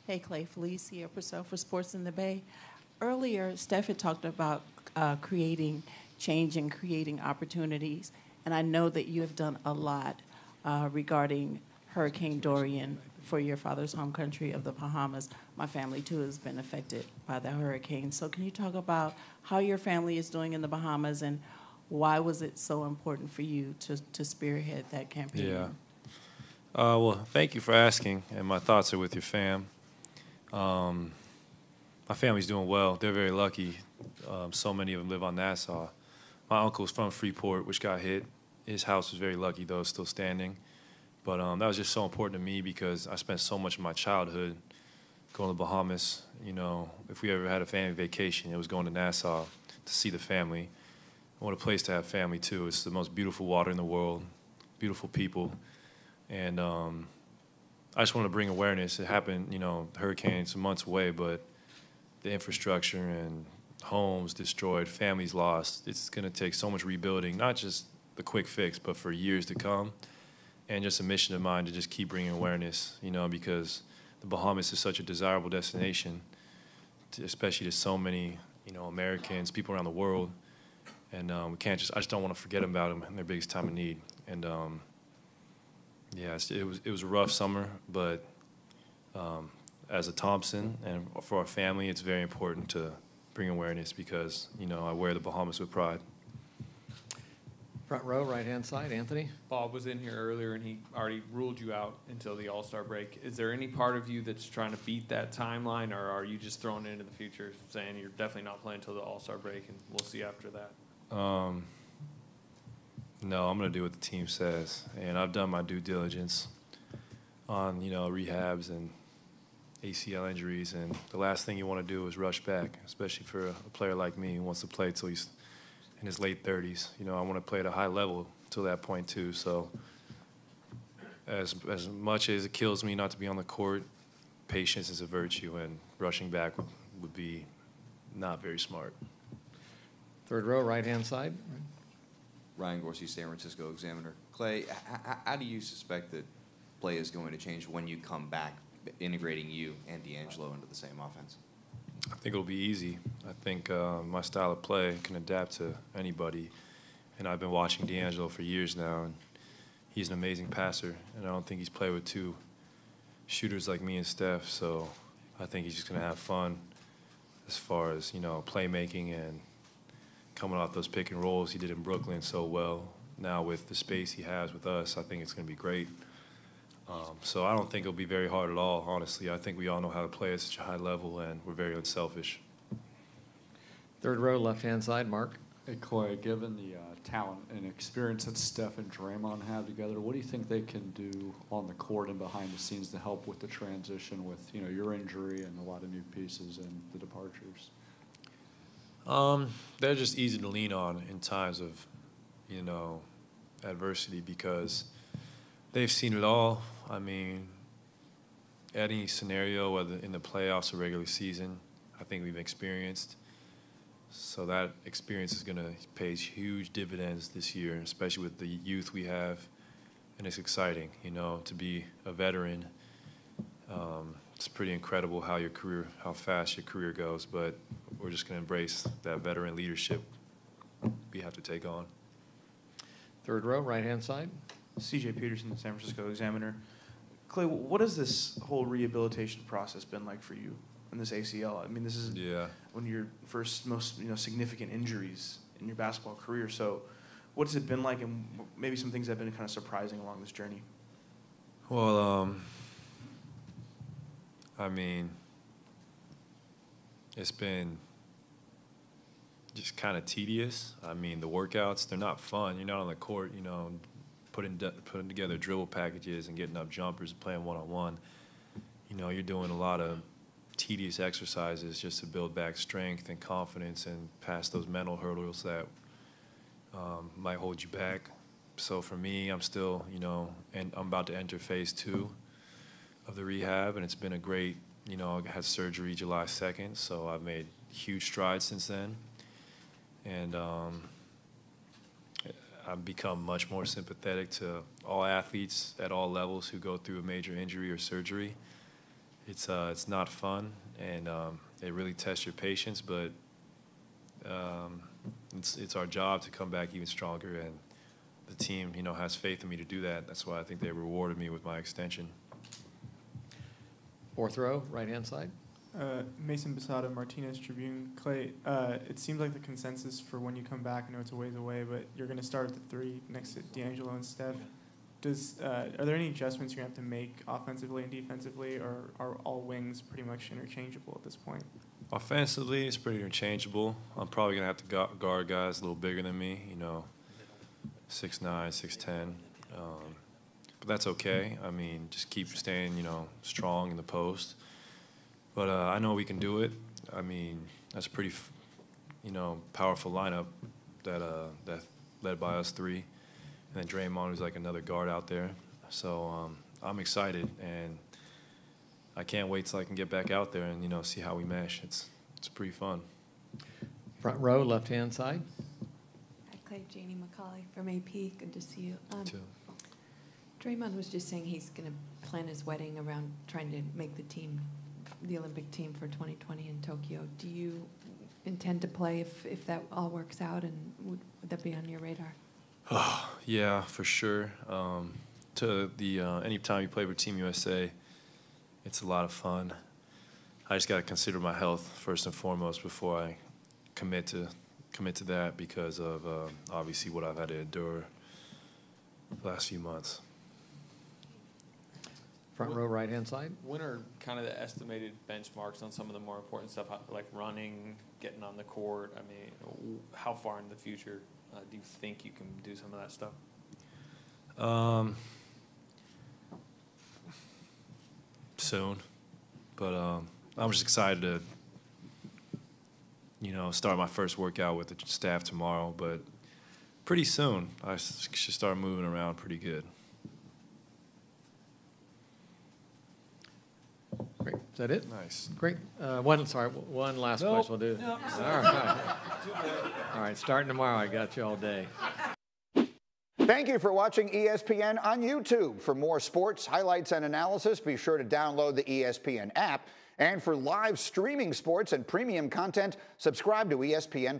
Hey, Clay, Felice here, Purcell for Sports in the Bay. Earlier, Steph had talked about creating change and creating opportunities, and I know that you have done a lot regarding Hurricane Dorian for your father's home country of the Bahamas. My family, too, has been affected by the hurricane. So can you talk about how your family is doing in the Bahamas, and why was it so important for you to spearhead that campaign? Yeah. Well, thank you for asking, and my thoughts are with your fam. My family's doing well. They're very lucky. So many of them live on Nassau. My uncle's from Freeport, which got hit. His house was very lucky, though, it's still standing. But that was just so important to me because I spent so much of my childhood going to the Bahamas. You know, if we ever had a family vacation, it was going to Nassau to see the family. What a place to have family, too. It's the most beautiful water in the world, beautiful people. And I just want to bring awareness. It happened, you know, the hurricane some months away, but the infrastructure and homes destroyed, families lost. It's going to take so much rebuilding, not just the quick fix, but for years to come. And just a mission of mine to just keep bringing awareness, you know, because the Bahamas is such a desirable destination, especially to so many, you know, Americans, people around the world. And I just don't want to forget about them in their biggest time of need. And yeah, it was a rough summer, but as a Thompson and for our family, it's very important to bring awareness because, you know, I wear the Bahamas with pride. Front row, right-hand side, Anthony. Bob was in here earlier, and he already ruled you out until the All-Star break. Is there any part of you that's trying to beat that timeline, or are you just throwing it into the future, saying you're definitely not playing until the All-Star break, and we'll see after that? No, I'm going to do what the team says, and I've done my due diligence on, you know, rehabs and ACL injuries, and the last thing you want to do is rush back, especially for a player like me who wants to play till he's in his late 30s. You know, I want to play at a high level till that point too. So as much as it kills me not to be on the court, patience is a virtue, and rushing back would be not very smart. Third row, right-hand side. Ryan Gorsey, San Francisco Examiner. Clay, how do you suspect that play is going to change when you come back, integrating you and D'Angelo into the same offense? I think it'll be easy. I think my style of play can adapt to anybody. And I've been watching D'Angelo for years now, and he's an amazing passer. And I don't think he's played with two shooters like me and Steph. So I think he's just going to have fun as far as, you know, playmaking and coming off those pick and rolls he did in Brooklyn so well. Now with the space he has with us, I think it's going to be great. So I don't think it'll be very hard at all, honestly. I think we all know how to play at such a high level, and we're very unselfish. Third row, left-hand side, Mark. Hey, Clay, given the talent and experience that Steph and Draymond have together, what do you think they can do on the court and behind the scenes to help with the transition with, you know, your injury and a lot of new pieces and the departures? They're just easy to lean on in times of, you know, adversity because they've seen it all. I mean, any scenario, whether in the playoffs or regular season, I think we've experienced. So that experience is going to pay huge dividends this year, especially with the youth we have. And it's exciting, you know, to be a veteran. It's pretty incredible how fast your career goes, but we're just going to embrace that veteran leadership we have to take on. Third row, right-hand side. C.J. Peterson, San Francisco Examiner. Clay, what has this whole rehabilitation process been like for you in this ACL? I mean, this is one of your first most significant injuries in your basketball career. So what has it been like, and maybe some things that have been kind of surprising along this journey? Well, I mean, it's been just kind of tedious. I mean, the workouts, they're not fun. You're not on the court, you know, putting together dribble packages and getting up jumpers and playing one-on-one. You know, you're doing a lot of tedious exercises just to build back strength and confidence and pass those mental hurdles that might hold you back. So for me, I'm still, you know, and I'm about to enter phase 2 of the rehab, and it's been a great, you know, I had surgery July 2nd, so I've made huge strides since then. And I've become much more sympathetic to all athletes at all levels who go through a major injury or surgery. it's not fun, and it really tests your patience. But it's our job to come back even stronger, and the team, has faith in me to do that. That's why I think they rewarded me with my extension. Fourth row, right-hand side. Mason Basada, Martinez Tribune. Klay, it seems like the consensus for when you come back, I know it's a ways away, but you're going to start at the 3 next to D'Angelo and Steph. Are there any adjustments you're going to have to make offensively and defensively, or are all wings pretty much interchangeable at this point? Offensively, it's pretty interchangeable. I'm probably going to have to guard guys a little bigger than me, 6'9", 6'10". But that's okay. I mean, just keep staying, strong in the post. But I know we can do it. I mean, that's a pretty, powerful lineup that led by us 3. And then Draymond, who's like another guard out there. So I'm excited, and I can't wait till I can get back out there and, see how we mesh. It's pretty fun. Front row, left-hand side. Hi, Klay. Janie McCauley from AP. Good to see you. Too. Draymond was just saying he's going to plan his wedding around trying to make the Olympic team for 2020 in Tokyo. Do you intend to play if that all works out, and would that be on your radar? Oh, yeah, for sure. Anytime you play for Team USA, it's a lot of fun. I just got to consider my health first and foremost before I commit to that, because of obviously what I've had to endure the last few months. Front row, right-hand side. When are kind of the estimated benchmarks on some of the more important stuff, like running, getting on the court? I mean, how far in the future do you think you can do some of that stuff? Soon. But I'm just excited to, start my first workout with the staff tomorrow. But pretty soon, I should start moving around pretty good. Great. Is that it? Nice. Great. One last question we'll do. Nope. All right. All right, starting tomorrow. I got you all day. Thank you for watching ESPN on YouTube. For more sports, highlights, and analysis, be sure to download the ESPN app. And for live streaming sports and premium content, subscribe to ESPN+.